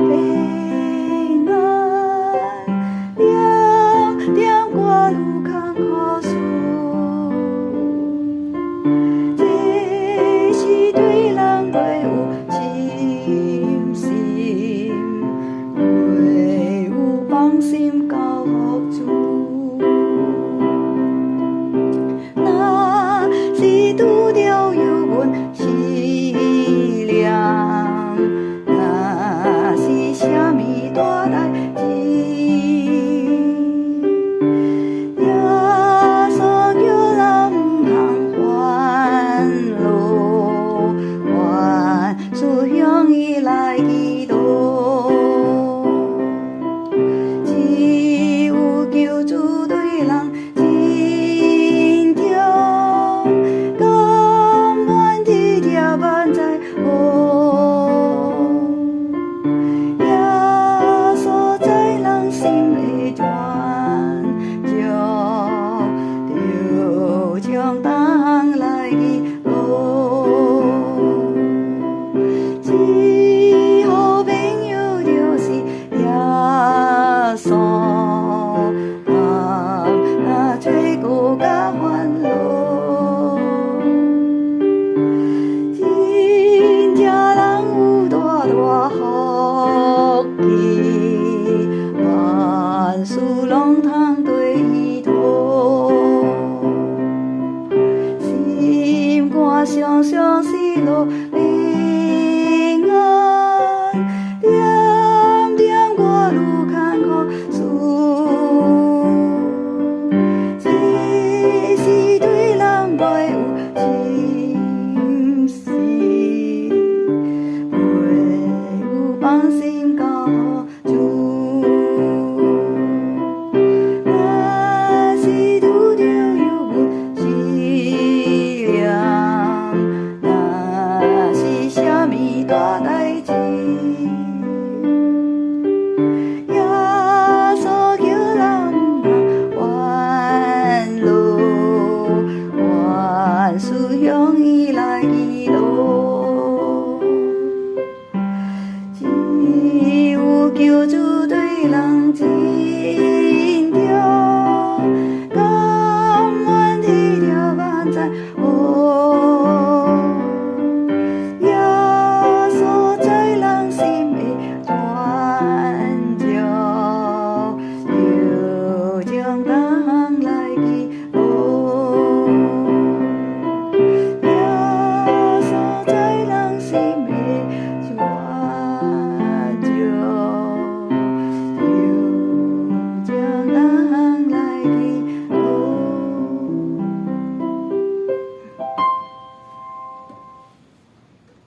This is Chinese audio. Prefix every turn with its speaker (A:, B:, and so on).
A: 平安，点点我路坎坷事，这是对人最有信心，唯有放心交予主。若是拄着忧闷思量，若是啥物大代志，耶稣叫咱毋通烦恼，凡事向伊来祈祷，只有救主对人真诚，甘愿直接万载好，耶稣在人心里转就将当来祈祷，最好朋友就是耶稣，那最顾甲烦恼，真正人有大大福气，万事拢通对伊讨，心肝常常失落平安，点点我路坎坷事，这是对人袂有信心，唯有放心交予主。若是拄着忧闷思量，若是啥物大代志，耶稣叫咱毋通烦恼，万事向伊来祈祷，只有救主对人真